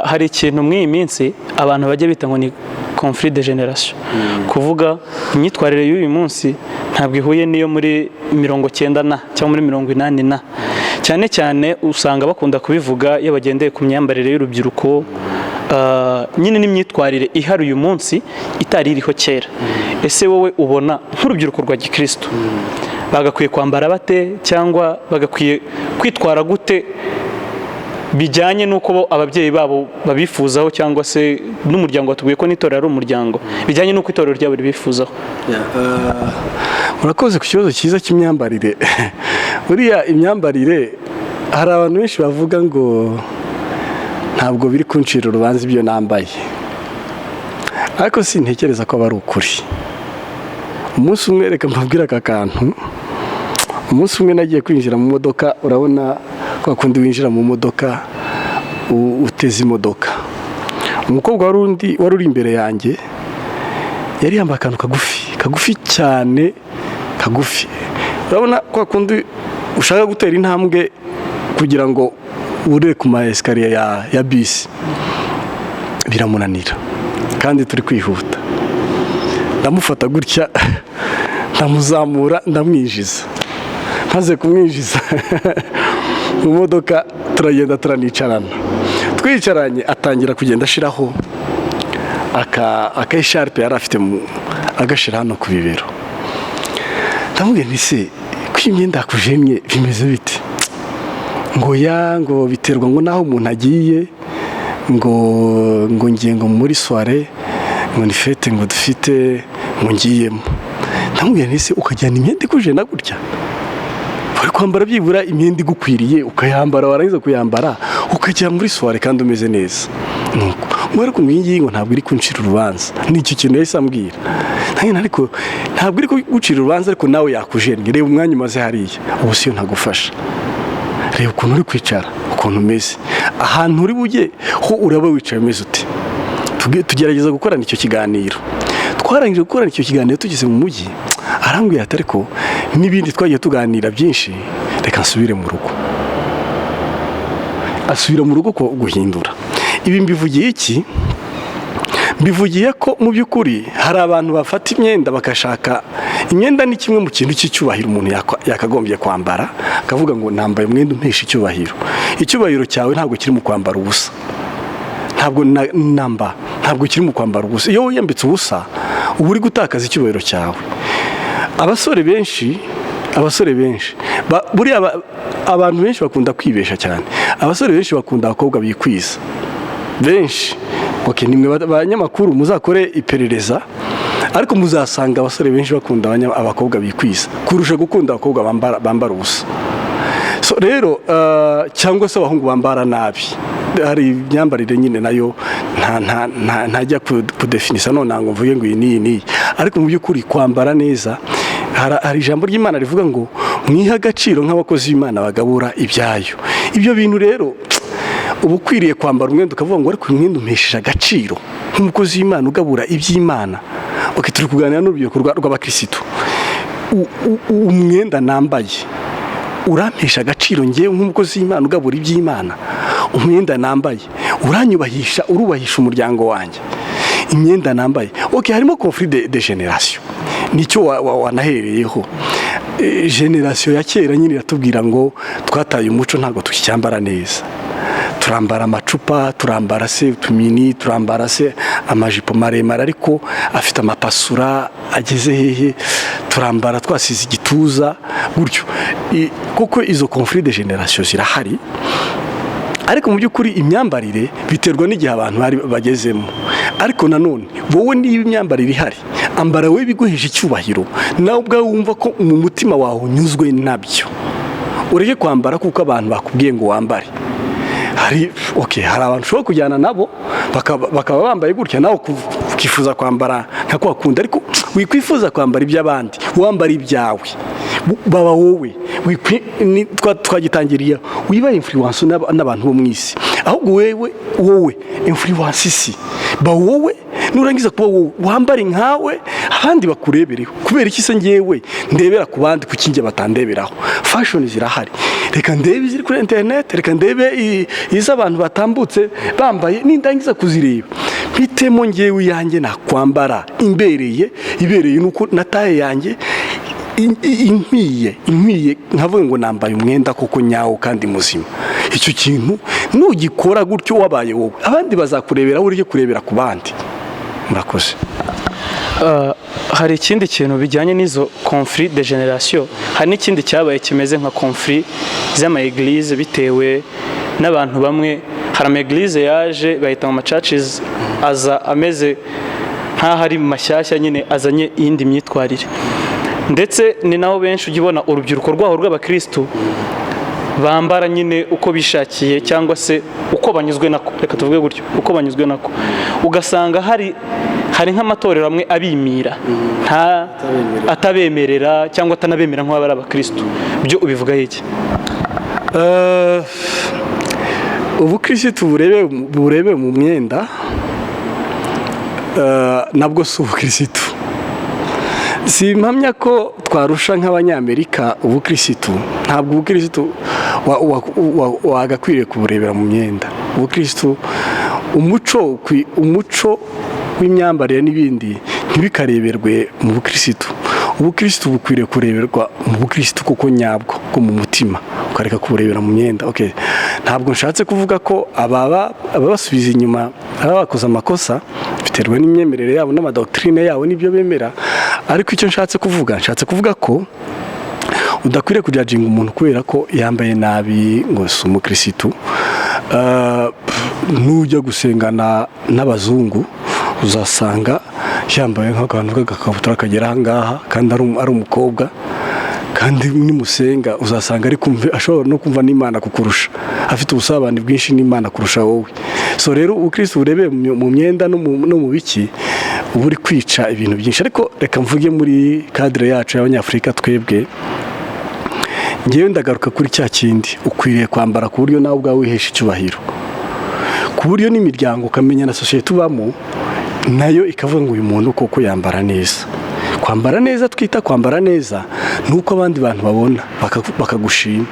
Hari ikintu mw'iyi minsi abantu bajya bita ngo ni conflit de generation, kuvuga imyitwarire y'uyu munsi ntabwo ihuye n'iyo muri 90 cyangwa muri 80. Cyane cyane usanga bakunda kubivuga iyo bagendeye ku myambarire y'urubyiruko, nyine n'imyitwarire ihari uyu munsi itari iriho kera. Ese wowe ubona nk'urubyiruko rwa Gikristo bagakwiye kwambara bate, cyangwa bagakwiye kwitwara gute bijyanye n'uko ababyeyi babo babifuzaho, cyangwa se n'umuryango watubwiye ko n'itorero ari umuryango, bijyanye n'uko itorero ryabo ribifuzaho? Murakoze ku kibazo cyiza cy'imyambarire. Buriya imyambarire hari abantu benshi bavuga ngo ntabwo biri kuncira urubanza ibyo nambaye, ariko sintekereza ko aba ari ukuri. Umunsi umwe, reka mbabwire aka kantu. Umunsi umwe nagiye kwinjira mu modoka, urabona kwa kundi winjira mu modoka uteze imodoka. Umukobwa wari uri imbere yanjye yari yambaye akantu kagufi cyane, kagufi. Urabona kwa kundi ushaka gutera intambwe kugira ngo ure ku ma esikariye ya bisi, biramunanira kandi turi kwihuta. Ndamufata gutya, ndamuzamura, ndamwinjiza. Maze kumwinjiza mu modoka, turagenda turanicarana. Twicaranye atangira kugenda ashiraho akayisharpe yari afite agashira hano ku bibero. Ndamubwira nti se ko imyenda yakujemye bimeze bite? Ngo biterwa ngo naho umuntu agiye, ngo ngiye ngo muri soirée, ngo ni fete ngo dufite ngo ngiyemo. Ndamubwira nti se ukajyana imyenda ikuje na gutya? Bari kwambara byibura imyenda igukwiriye, ukayambara, warangiza kuyambara ukajya muri soirée kandi umeze neza. Nuko mwari kumwingiye ngo ntabwo iri kuncira urubanza. Ni icyo kintu yahise ambwira. Ariko ntabwo iri kugucira urubanza, ariko nawe yakujennye. Reba umwanya umaze hariya, ubu siyo ntagufasha. Reba ukuntu uri kwicara, ukuntu umeze, ahantu uri bujye ho uraba wicaye umeze ute. Tugerageza gukorana icyo kiganiro. Twarangije gukorana icyo kiganiro tugeze mu mujyi, arambwira ati ariko n'ibindi twagiye tuganira byinshi, reka nsubire mu rugo. Asubira mu rugo ko guhindura. Ibi mbivugiye iki? Mbivugiye ko mu by'ukuri hari abantu bafata imyenda bakashaka. Imyenda ni kimwe mu kintu cy'icyubahiro umuntu yakagombye kwambara, akavuga ngo nambaye umwenda umpesha icyubahiro. Icyubahiro cyawe ntabwo kiri mu kwambara ubusa, ntabwo kiri mu kwambara ubusa. Iyo wiyambitse ubusa uba uri gutakaza icyubahiro cyawe. Abasore benshi buriya abantu benshi bakunda kwibesha cyane. Abasore benshi bakunda abakobwa bikwiza benshi. Okay, nimwe abanyamakuru muzakore iperereza, ariko muzasanga abasore benshi bakunda abakobwa bikwiza kurusha gukunda abakobwa bambara ubusa. So rero cyangwa se abahungu bambara nabi. Hari imyambarire nyine nayo ntajya kudefinisa none ngo mvuge ngo iyi ni, ariko mu by'ukuri kwambara neza, hari ijambo ry'Imana rivuga ngo mwiha agaciro nk'abakozi b'Imana bagabura ibyayo. Ibyo bintu rero uba ukwiriye kwambara umwenda ukavuga ngo ariko uyu mwenda umpesheje agaciro nk'umukozi w'Imana ugabura iby'Imana. Okay, turi kuganira n'urubyiruko rw'abakirisitu. Umwenda nambaye urampesha agaciro ngewe nk'umukozi w'Imana ugabura iby'Imana. Umwenda nambaye urubahisha umuryango wanjye. Imyenda nambaye, okay, harimo conflit de generation, nicyo wanahereyeho. generasiyo ya kera nyine iratubwira ngo twataye umuco ntabwo tukicyambara neza, turambara amacupa, turambara se utumini, turambara se amajipo maremare ariko afite amapasura ageze hehe, turambara twasize igituza gutyo. Kuko izo conflit de generation zirahari, ariko mu by'ukuri imyambarire biterwa n'igihe abantu bari bagezemo. Ariko nanone wowe niba imyambarire ihari, ambara wowe biguhesha icyubahiro, nawe ubwawe wumva ko mu mutima wawe unyuzwe nabyo. Ureke kwambara kuko abantu bakubwiye ngo wambare. Hari abantu ushobora kujyana nabo bakaba bambaye gutya, nawe ukifuza kwambara nka kwa kundi, ariko wikwifuza kwambara iby'abandi, wambara ibyawe, baba wowe. Twagitangiriye wiba influence n'abantu bo mu isi, ahubwo wowe influence isi, ba wowe nurangiza kuba wowe wambare nkawe abandi bakurebereho. Kubera iki se ngewe ndebera ku bandi kuki nge batandeberaho? Fashion zirahari, reka ndebe ziri kuri internet, reka ndebe izo abantu batambutse bambaye, nindangiza kuzireba mpitemo ngewe yanjye nakwambara ibereye nuko nataye yanjye inkwiye nkavuga ngo nambaye umwenda koko nyawo kandi muzima. Icyo kintu nugikora gutyo wabaye wowe, abandi bazakurebera, uri kurebera ku bandi. Murakoze. Hari ikindi kintu bijyanye n'izo conflit de generation, hari n'ikindi cyabaye kimeze nka conflit z'ama eglise bitewe n'abantu bamwe. Hari ama eglise yaje bahita mu churches aza ameze nkaho ari mashyashya nyine, azanye iyindi myitwarire, ndetse ni naho benshi ugibona urubyiruko rwaho rw'abakristo bambara nyine uko bishakiye cyangwa se uko banyuzwe nako, reka tuvuge gutyo, uko banyuzwe nako. Ugasanga hari nk'amatorero amwe abimira, atabemerera cyangwa atanabemera nk'abari abakristo. Byo ubivuga iki? Ubukristo burebe mu myenda nabwo si ubukristo. Si mpamya ko twarusha nk'abanyamerika ubukristo. Ntabwo ubukristo wagakwiriye kuburebera mu myenda. Ubukristo umuco w'imyambarire n'ibindi ntibikareberwe mu bukristo. Ubukristo bukwiriye kureberwa mu bukristo kuko nyabwo ko mu mutima, ukareka kuburebera mu myenda. Ntabwo nshatse kuvuga ko ababasubiza inyuma bakoze amakosa biterwa n'imyemerere yabo n'amadoctrine yabo n'ibyo bemera, ariko icyo nshatse kuvuga ko udakwiriye kujajinga umuntu kubera ko yambaye nabi ngo si umukristo. Nujya gusengana n'abazungu uzasanga yambaye nk'akantu k'agakabutura kagera ahangaha kandi ari umukobwa, kandi nimusenga uzasanga ashobora no kumva n'Imana kukurusha, afite ubusabane bwinshi n'Imana kurusha wowe. So rero ubukristo burebe mu myenda no mu biki uri kwica ibintu byinshi. Ariko reka mvuge muri cadre yacu y'abanyafrika, twebwe ngewe ndagaruka kuri cya kindi, ukwiriye kwambara ku buryo nawe ubwawe wihesha icyubahiro, ku buryo n'imiryango ukamenya na sosiyete ubamo nayo ikavuga ngo uyu muntu koko yambara neza. Kwambara neza, twita kwambara neza nuko abandi bantu babona bakagushima,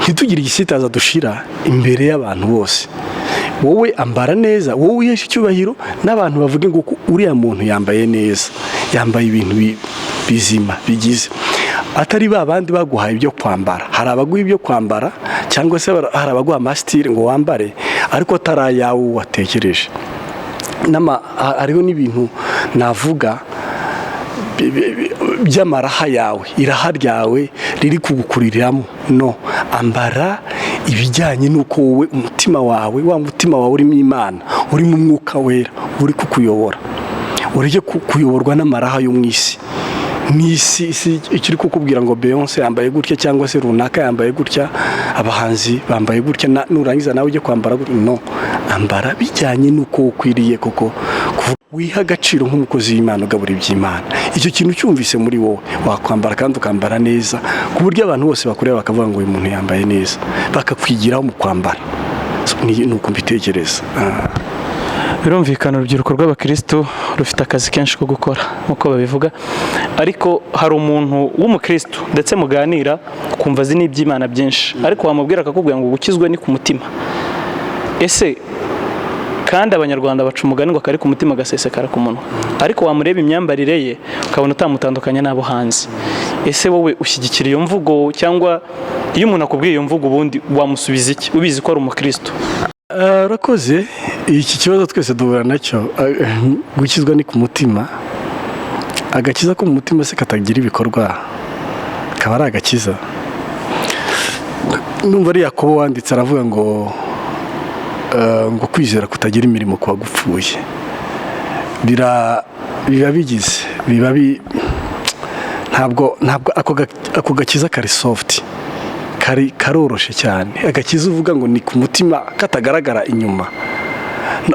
ntitugire igisitaza dushira imbere y'abantu bose. Wowe ambara neza, wowe wihesha icyubahiro, n'abantu bavuge ngo uriya muntu yambaye neza, yambaye ibintu bizima bigize, atari babandi baguhaye ibyo kwambara. Hari abaguha ibyo kwambara cyangwa se hari abaguha amasitire ngo wambare ariko atari ayawe watekereje. Hariho n'ibintu navuga by'amaraha yawe, iraha ryawe riri kugukuriramo. No, ambara ibijyanye n'uko wowe umutima wawe, wa mutima wawe urimo Imana, urimo umwuka wera uri kukuyobora, ureke kuyoborwa n'amaraha yo mu isi. N'isi ikiri kukubwira ngo Beyonce yambaye gutya cyangwa se runaka yambaye gutya, abahanzi bambaye gutya, nurangiza nawe ujye kwambara gutya. No, ambara bijyanye n'uko ukwiriye koko wiha agaciro nk'umukozi w'Imana ugabura iby'Imana. Icyo kintu cyumvise muri wowe wakwambara kandi ukambara neza ku buryo abantu bose bakureba bakavuga ngo uyu muntu yambaye neza, bakakwigiraho mu kwambara. Nuko mbitekereza. Birumvikana urubyiruko rw'abakristo rufite akazi kenshi ko gukora nk'uko babivuga, ariko hari umuntu w'umukristo ndetse muganira ukumva azi n'iby'Imana byinshi, ariko wamubwira akakubwira ngo gukizwe ni ku mutima. Ese kandi abanyarwanda baca umugani ngo kari ku mutima gasesekara ku munwa, ariko wamureba imyambarire ye ukabona utamutandukanya n'abo hanze. ese wowe ushyigikira iyo mvugo cyangwa iyo umuntu akubwiye iyo mvugo ubundi wamusubiza iki ubizi ko ari umukristo? Urakoze. Iki kibazo twese duhura nacyo. Gukizwa ni ku mutima. Agakiza ko mu mutima se katagira ibikorwa kaba ari agakiza? Numva ari Yakobo wanditse aravuga ngo kwizera kutagira imirimo kuba gupfuye. Biba bigize ntabwo ako gakiza kari soft, karoroshe cyane. Agakiza uvuga ngo ni ku mutima katagaragara inyuma.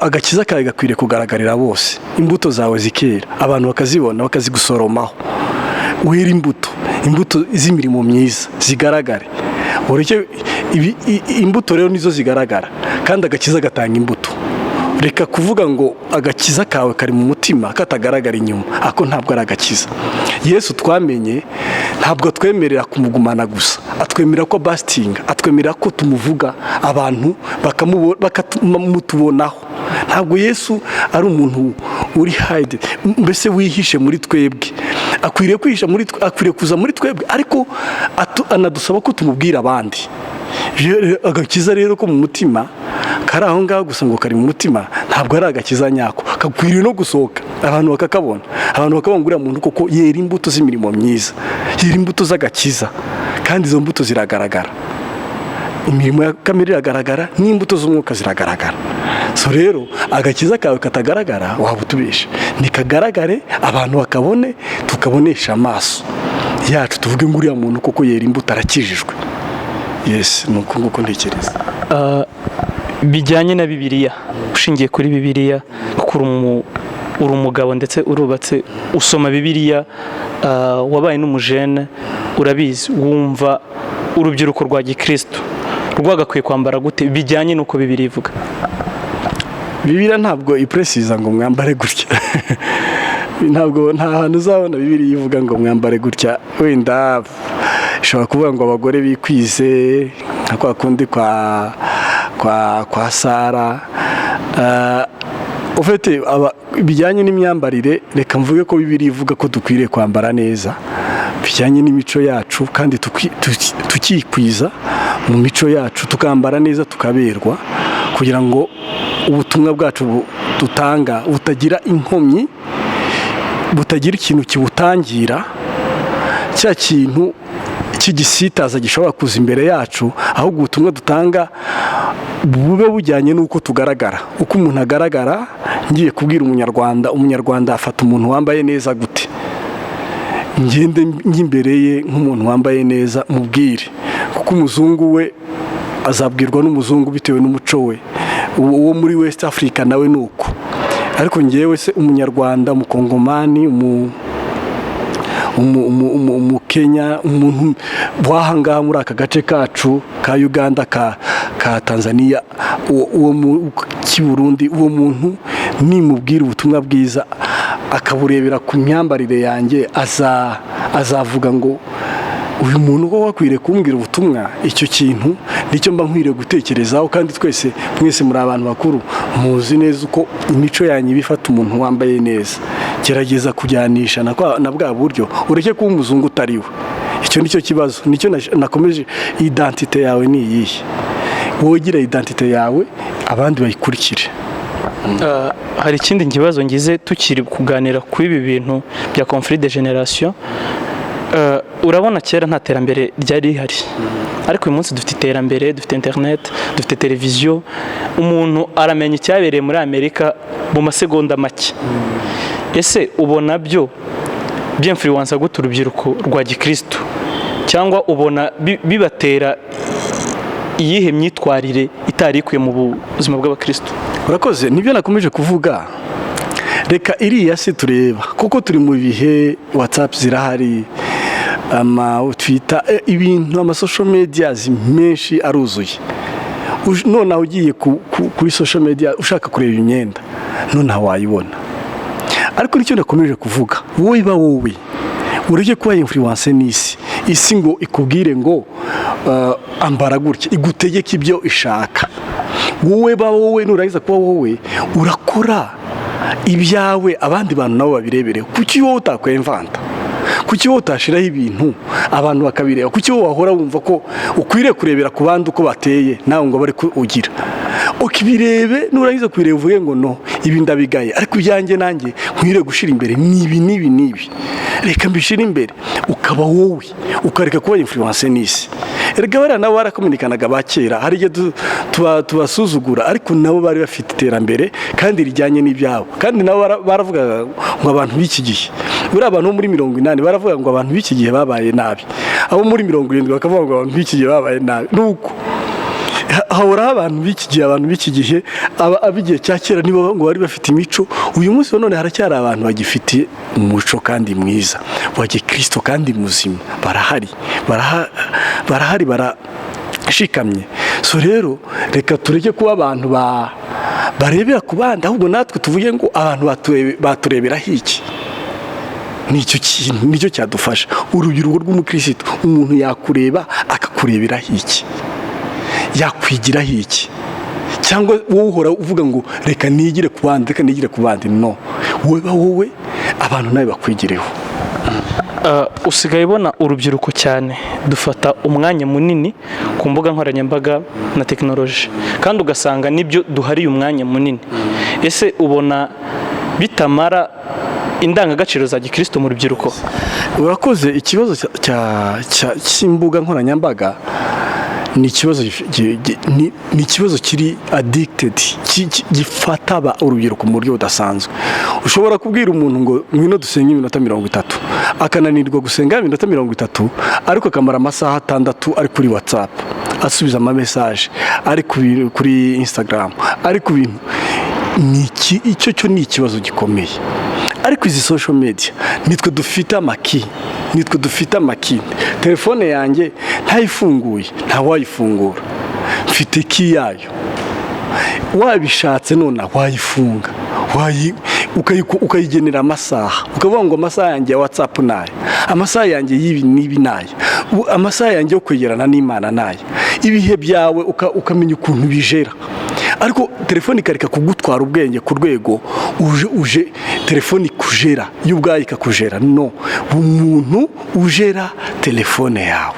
Agakiza kawe gakwiriye kugaragarira bose. Imbuto zawe zikera, abantu bakazibona, bakazigusoromaho. Wera imbuto z'imirimo myiza zigaragare. Ureke imbuto rero nizo zigaragara, kandi agakiza gatanga imbuto. Reka kuvuga ngo agakiza kawe kari mu mutima katagaragara inyuma, ako ntabwo ari agakiza. Yesu twamenye ntabwo atwemerera kumugumana gusa, atwemerera ko bastinga, atwemerera ko tumuvuga abantu bakamutubonaho. Ntabwo Yesu ari umuntu uri hide, mbese wihishe muri twebwe. Akwiriye kwihisha muri twe, akwiriye kuza muri twebwe, ariko anadusaba ko tumubwira abandi. Agakiza rero ko mu mutima kari aho ngaho gusa ngo kari mu mutima, ntabwo ari agakiza nyako. Kakwiriye no gusohoka abantu bakakabona, abantu bakabona uriya muntu koko yera imbuto z'imirimo myiza, yera imbuto z'agakiza, kandi izo mbuto ziragaragara. Imirimo ya kamere iragaragara, n'imbuto z'umwuka ziragaragara. So rero agakiza kawe katagaragara waba utubeshe, nikagaragare abantu bakabone, tukabonesha amaso yacu, tuvuge ngo uriya muntu koko yera imbuto arakijijwe. Yes, nuko nguko ntekereza. Bijyanye na Bibiliya, ushingiye kuri Bibiliya, kuko uri umugabo ndetse urubatse, usoma Bibiliya, wabaye n'umujene, urabizi, wumva urubyiruko rwa gikristo rwagakwiye kwambara gute bijyanye n'uko Bibiliya ivuga? Bibiliya ntabwo ipresiza ngo mwambare gutya. Nta hantu uzabona Bibiliya ivuga ngo mwambare gutya. Wenda ishobora kuvuga ngo abagore bikwize nka kwa kundi kwa Sara. Ufite bijyanye n'imyambarire, reka mvuge ko Bibiliya ivuga ko dukwiriye kwambara neza bijyanye n'imico yacu, kandi tukikwiza mu mico yacu, tukambara neza, tukaberwa, kugira ngo ubutumwa bwacu dutanga butagira inkomyi, butagira ikintu kibutangira, cya kintu cy'igisitaza gishobora kuza imbere yacu, ahubwo ubutumwa dutanga bube bujyanye n'uko tugaragara. Uko umuntu agaragara, ngiye kubwira umunyarwanda afata umuntu wambaye neza gute? Ngende ngimbere ye nk'umuntu wambaye neza, mubwire, kuko umuzungu we azabwirwa n'umuzungu bitewe n'umuco we, uwo muri West Africa nawe nuko. Ariko ngewe se umunyarwanda, umukongomani, Kenya, umuntu wahangaha muri aka gace kacu ka Uganda, ka Tanzania, uwo mu Burundi, uwo muntu nimubwira ubutumwa bwiza akaburebera ku myambarire yanjye, azavuga ngo uyu muntu ko wakwiriye kumbwira ubutumwa. Icyo kintu nicyo mba nkwiriye gutekerezaho, kandi mwese muri abantu bakuru muzi neza uko imico yanyu bifata umuntu wambaye neza. Gerageza kujyanisha na bwa buryo, ureke kuba umuzungu utari we. Icyo nicyo kibazo, nicyo nakomeje. Identite yawe ni iyihe? Wowe gira identite yawe, abandi bayikurikire. Hari ikindi kibazo ngize tukiri kuganira kuri ibi bintu bya conflit de generation. Urabona kera nta terambere ryari rihari, ariko uyu munsi dufite iterambere, dufite internet, dufite televiziyo. Umuntu aramenya icyabereye muri Amerika mu masegonda make. Ese ubona byo by'influence gute urubyiruko rwa gikristo, cyangwa ubona bibatera iyihe myitwarire itari ikwiye mu buzima bw'abakristo? Urakoze, nibyo nakomeje kuvuga. Reka iriya se tureba, kuko turi mu bihe WhatsApp zirahari, Twitter, ibintu, social media menshi aruzuye. None ugiye kuri social media ushaka kureba imyenda, none wayibona. Ariko nicyo nakomeje kuvuga, wowe ureke kuba influence n'isi. Isi ngo ikubwire ngo ambara gutya, igutegeka ibyo ishaka. Wowe nurangiza kuba wowe, urakora ibyawe, abandi bantu nabo babirebere. Kuki wowe utakwemvanta? kuki wowe utashiraho ibintu abantu bakabireba? Kuki wowe wahora wumva ko ukwiriye kurebera ku bandi uko bateye nawe ngo bari ugira ukibirebe, nurangiza kubireba uvuge ngo no, ibi ndabigaye, ariko ibyanjye nanjye nkwiriye gushira imbere nibi reka mbishira imbere, ukaba wowe ukareka kuba influence n'isi. Erega bara nabo barakomunikanaga bakera, hari igihe tubasuzugura, ariko nabo bari bafite iterambere kandi rijyanye n'ibyabo, kandi nabo baravuga ngo abantu b'iki gihe, buri abantu bo muri 80 baravuga ngo abantu b'iki gihe babaye nabi, abo muri 70 bakavuga ngo abantu b'iki gihe babaye nabi. Nuko hahora abantu b'iki gihe abigihe cya kera nibo ngo bari bafite imico. Uyu munsi none haracyari abantu bagifite umuco kandi mwiza wa Gikristo kandi muzima, barahari barashikamye. So rero reka tureke kuba abantu barebera ku bandi, ahubwo natwe tuvuge ngo abantu baturebera hiki. Nicyo kintu nicyo cyadufasha. Urubyiruko rw'umukristo, umuntu yakureba akakurebera hiki, yakwigiraho iki? Cyangwa wowe uhora uvuga ngo reka nigire ku bandi, no, wowe abantu nawe bakwigireho. Usigaye ubona urubyiruko cyane dufata umwanya munini ku mbuga nkoranyambaga na tekinoloji, kandi ugasanga nibyo duhariye umwanya munini. Ese ubona bitamara indangagaciro za Gikristo mu rubyiruko? Urakoze. Ikibazo cy'imbuga nkoranyambaga ni ikibazo kiri addicted, gifata urubyiruko mu buryo budasanzwe. Ushobora kubwira umuntu ngo ngwino dusenge iminota 30, akananirwa gusenga iminota 30, ariko akamara amasaha 6 ari kuri WhatsApp asubiza ama message, ari kuri Instagram, ari ku bintu. Icyo ni ikibazo gikomeye. Ariko izi social media nitwe dufite amaki, telefone yanjye ntayifunguye nta wayifungura, mfite ki yayo, wabishatse none wayifunga, ukayigenera amasaha, ukavuga ngo amasaha yanjye ya WhatsApp nayo, amasaha yanjye y'ibi nibi nayo, amasaha yanjye yo kwegerana n'Imana nayo, ibihe byawe ukamenya ukuntu bijera. Ariko telefone ikareka kugutwara ubwenge ku rwego uje telefone ikujera y'ubwayi ikakujera. No, umuntu ujera telefone yawe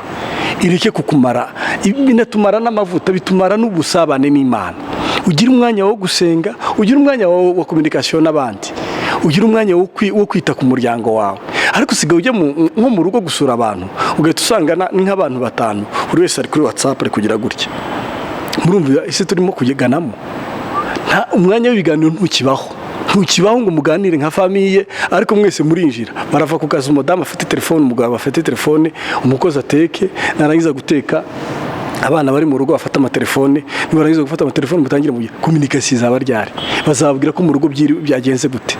ireke kukumara, binatumara n'amavuta, bitumara n'ubusabane n'Imana. Ugira umwanya wo gusenga, ugira umwanya wo communication n'abandi, ugira umwanya wo kwita ku muryango wawe. Ariko usigaye ujya nko mu rugo gusura abantu, ugahita usanga nk'abantu 5 buri wese ari kuri WhatsApp ari kugira gutya. Murumva ese turimo kuyeganamo? Nta umwanya w'ibiganiro ntukibaho ngo muganire nka famiye, ariko mwese murinjira, barava ku kazi, umudamu afite telefone, umugabo afite telefone, umukozi ateke, narangiza guteka, abana bari mu rugo bafata amatelefone, nibarangiza gufata amatelefone mutangira mu communication zaba ryari, bazababwira ko mu rugo byagenze gute.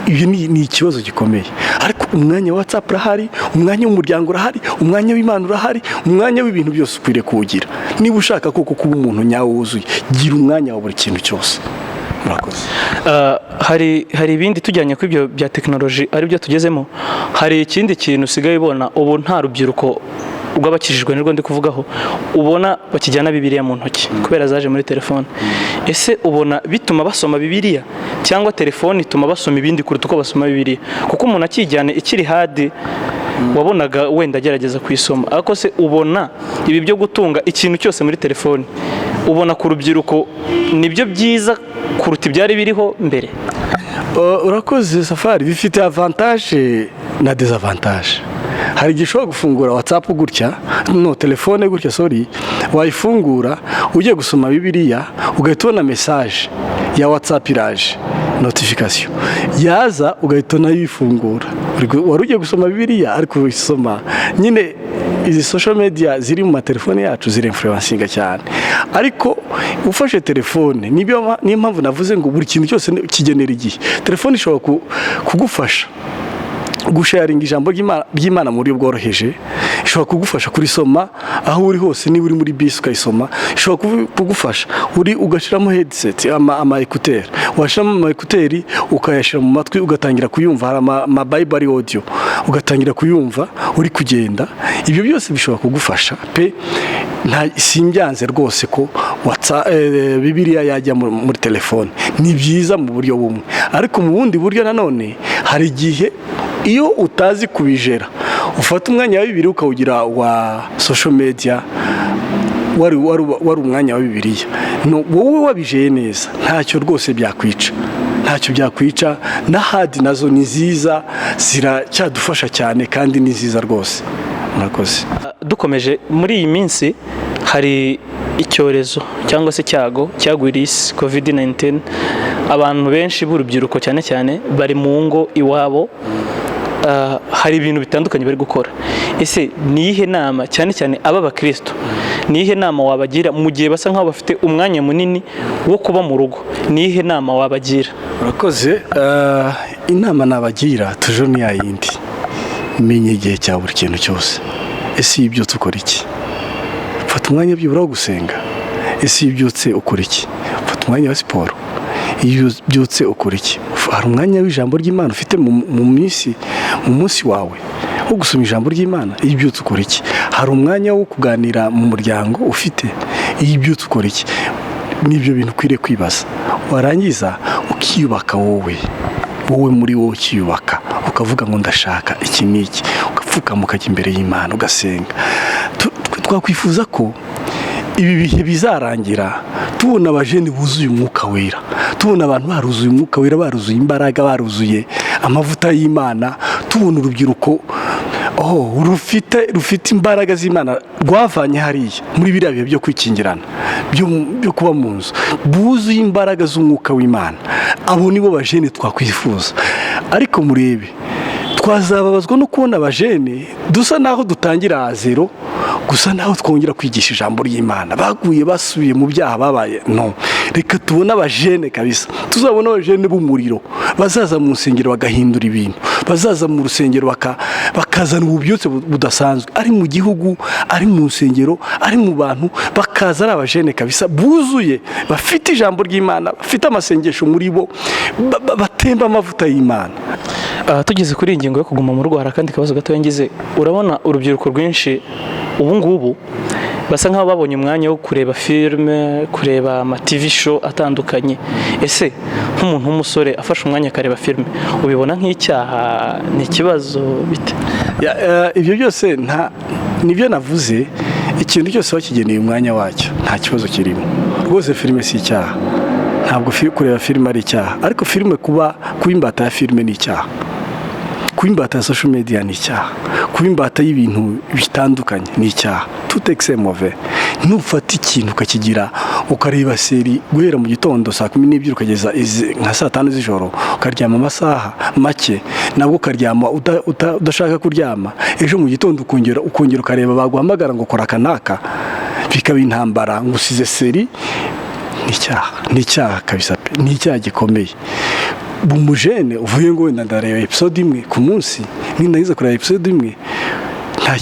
Ibi ni ikibazo gikomeye. Ariko umwanya wa WhatsApp urahari, umwanya w'umuryango urahari, umwanya w'Imana urahari, umwanya w'ibintu byose ukwiriye kuwugira. Niba ushaka koko kuba umuntu nyawo wuzuye, gira umwanya wa buri kintu cyose. Murakoze. Hari ibindi tujyanye ku ibyo bya tekinoloji ari byo tugezemo, hari ikindi kintu usigaye ubona ubu nta rubyiruko rw'abakijijwe nirwo ndi kuvugaho, ubona bakijyana Bibiliya mu ntoki kubera zaje muri telefone. Ese ubona bituma basoma Bibiliya cyangwa telefone ituma basoma ibindi kuruta uko basoma Bibiliya? Kuko umuntu akijyane ikiri hadi wabonaga wenda agerageza kuyisoma, ariko se ubona ibi byo gutunga ikintu cyose muri telefone, ubona ku rubyiruko nibyo byiza kuruta ibyari biriho mbere? Urakoze Safari, bifite avantage na desavantage. Hari gishobora gufungura WhatsApp gutya, telefone gutya, wayifungura ugiye gusoma Bibiliya, ugahita ubona message ya WhatsApp iraje, notification yaza, ugahita unayifungura. Wari ugiye gusoma Bibiliya ariko uyisoma. Nyine izi social media ziri mu matelefone yacu ziri influencing cyane. Ariko ufashe telefone, niyo mpamvu navuze ngo buri kintu cyose kigenera igihe. Telefone ishobora kugufasha gusharinga ijambo ry'Imana mu buryo bworoheje, ishobora kugufasha kurisoma aho uri hose. Niba uri muri bus ukayisoma, ishobora kugufasha ugashiramo headset, ama écouteurs, washiramo ama écouteurs ukayashira mu matwi ugatangira kuyumva, hari ama Bible audio ugatangira kuyumva uri kugenda. Ibyo byose bishobora kugufasha pe. Nta simbyanze rwose ko WhatsApp Bibiliya yajya muri telefone, ni byiza mu buryo bumwe, ariko mu bundi buryo nanone hari igihe iyo utazi kubijera ufata umwanya wa Bibiliya ukawugira wa social media wari umwanya wa Bibiliya, wowe wabijeye neza ntacyo rwose byakwica, ntacyo byakwica. na hadi nazo ni nziza, ziracyadufasha cyane kandi ni nziza rwose. Murakoze. Dukomeje, muri iyi minsi hari icyorezo cyangwa se icyago cyagwiriye isi, COVID-19. Abantu benshi b'urubyiruko cyane cyane bari mu ngo iwabo, hari ibintu bitandukanye bari gukora. Ese ni iyihe nama cyane cyane aba bakristo, ni iyihe nama wabagira mu gihe basa nkaho bafite umwanya munini wo kuba mu rugo? Ni iyihe nama wabagira? Urakoze. Inama nabagira tuje ni yayindi, menye igihe cya buri kintu cyose. Ese ibyo tukora iki? Fata umwanya byibura wo gusenga. Ese ibyutse ukora iki? Fata umwanya wa siporo. Iyo byutse ukora iki? Hari umwanya w'ijambo ry'Imana ufite mu munsi wawe wo gusoma ijambo ry'Imana. Iyo byutse ukora iki? Hari umwanya wo kuganira mu muryango ufite. Iyo byutse ukora iki? Nibyo bintu ukwiriye kwibaza. Warangiza ukiyubaka wowe muri wowe ukiyubaka, ukavuga ngo ndashaka iki n'iki, ugapfukama ukajya imbere y'Imana ugasenga. Twakwifuza ko ibi bihe bizarangira tubona abajene buzuye umwuka wera, tubona abantu baruzuye umwuka wera, baruzuye imbaraga, baruzuye amavuta y'Imana, tubona urubyiruko rufite imbaraga z'Imana rwavanye hariya muri biriya bihe byo kwikingirana, byo kuba mu nzu, buzuye imbaraga z'umwuka w'Imana. Abo nibo bajene twakwifuza. Ariko murebe, twazababazwa no kubona abajene dusa naho dutangira zero, gusa naho twongera kwigisha ijambo ry'Imana, baguye basubiye mu byaha babaye. No, reka tubone abajene kabisa, tuzabona abajene b'umuriro bazaza mu rusengero bagahindura ibintu, bazaza mu rusengero bakazana ububyutse budasanzwe, ari mu gihugu, ari mu rusengero, ari mu bantu, bakaza ari abajene kabisa buzuye, bafite ijambo ry'Imana, bafite amasengesho muri bo, batemba amavuta y'Imana. Tugeze kuri ingingo yo kuguma mu rugo, hari akandi kabazo gato yangize. Urabona urubyiruko rwinshi ubu ngubu basa nkaho babonye umwanya wo kureba filime, kureba ama TV show atandukanye. Ese nk'umuntu w'umusore afashe umwanya akareba filime, ubibona nk'icyaha? Ni ikibazo bite? Ibyo byose nibyo navuze, ikintu cyose wakigeneye umwanya wacyo nta kibazo kirimo rwose. Filime si icyaha, ntabwo kureba filime ari icyaha, ariko filime kuba imbata ya filime ni icyaha, kuba imbata ya social media ni icyaha, kuba imbata y'ibintu bitandukanye ni icyaha. Tout excès mauvais. Nufata ikintu ukakigira, ukareba seri guhera mu gitondo saa 12 ukageza nka saa 5 z'ijoro, ukaryama amasaha make, nabwo ukaryama udashaka kuryama, ejo mu gitondo ukongera ukareba baguhamagara ngo kora kanaka, bikaba intambara ngo usize seri. Ni icyaha kabisa pe, ni icyaha gikomeye. Bumujene uvuye ngo wenda ndareba episode imwe ku munsi, nindagiza kureba episode imwe,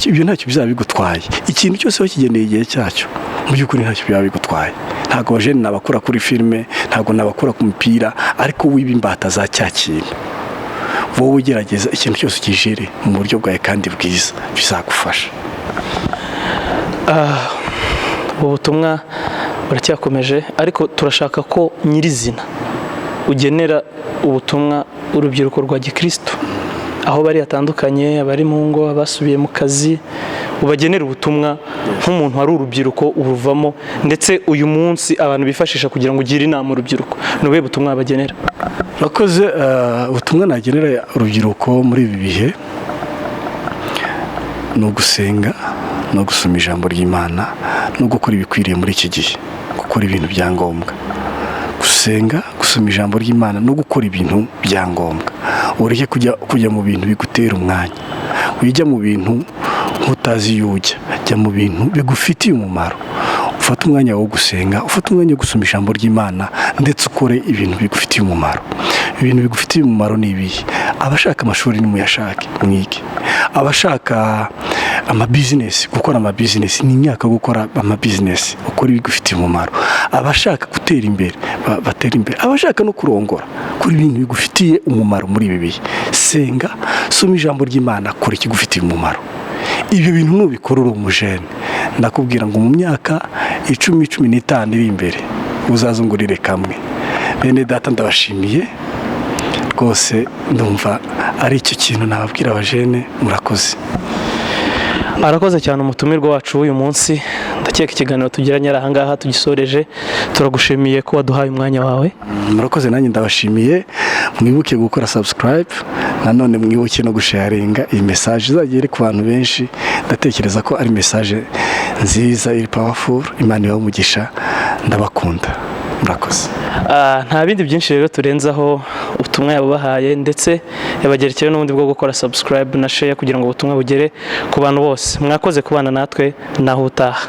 ibyo ntacyo bizaba bigutwaye. Ikintu cyose wakigeneye igihe cyacyo, mu by'ukuri ntacyo byaba bigutwaye. Ntabwo abajene nabakora kuri filime, ntabwo nabakora ku mupira, ariko wiba imbata za cya kintu. Wowe ugerageza ikintu cyose ukijere mu buryo bwawe kandi bwiza, bizagufasha. Ubutumwa buracyakomeje, ariko turashaka ko nyirizina ugenera ubutumwa urubyiruko rwa gikristo aho bari atandukanye, abari mu ngo, abasubiye mu kazi, ubagenera ubutumwa nk'umuntu wari urubyiruko ubuvamo, ndetse uyu munsi abantu bifashisha kugira ngo ugire inama urubyiruko. Ni ubuhe butumwa bagenera? Bakoze ubutumwa nagenera urubyiruko muri ibi bihe ni ugusenga, no gusoma ijambo ry'Imana, no gukora ibikwiriye muri iki gihe, gukora ibintu bya ngombwa. Gusenga, gusoma ijambo ry'Imana, no gukora ibintu bya ngombwa. Ureke kujya mu bintu bigutera umwanya, wijya mu bintu nk'utazi iyo ujya, jya mu bintu bigufitiye umumaro. Ufate umwanya wo gusenga, ufate umwanya wo gusoma ijambo ry'Imana, ndetse ukore ibintu bigufitiye umumaro. Ibintu bigufitiye umumaro ni ibihe? Abashaka amashuri nimuyashake mwige, abashaka amabizinesi, gukora amabizinesi, ni imyaka yo gukora amabizinesi, ukora ibigufitiye umumaro. Abashaka gutera imbere batera imbere, abashaka no kurongora, kora ibintu bigufitiye umumaro muri ibi bihe. Senga, soma ijambo ry'Imana, kora ikigufitiye umumaro. Ibyo bintu nubikora uri umujene, ndakubwira ngo mu myaka 10-15 iri imbere uzazungurire kamwe. Bene data, ndabashimiye rwose ndumva ari icyo kintu nababwira abajene. Murakoze. Arakoze cyane umutumirwa wacu w'uyu munsi. Ndakeka ikiganiro tugiranye ari ahangaha tugisoreje. Turagushimiye ko waduhaye umwanya wawe. Murakoze, nanjye ndabashimiye. Mwibuke gukora subscribe, nanone mwibuke no gusharinga iyi message izajya iri ku bantu benshi. Ndatekereza ko ari message nziza, iri powerful. Imana ibahe umugisha, ndabakunda. Murakoze. Nta bindi byinshi rero turenzaho. Ubutumwa yabahaye ndetse yabagerekeyeho n'ubundi bwo gukora subscribe na share kugira ngo ubutumwa bugere ku bantu bose. Mwakoze kubana natwe, naho utaha.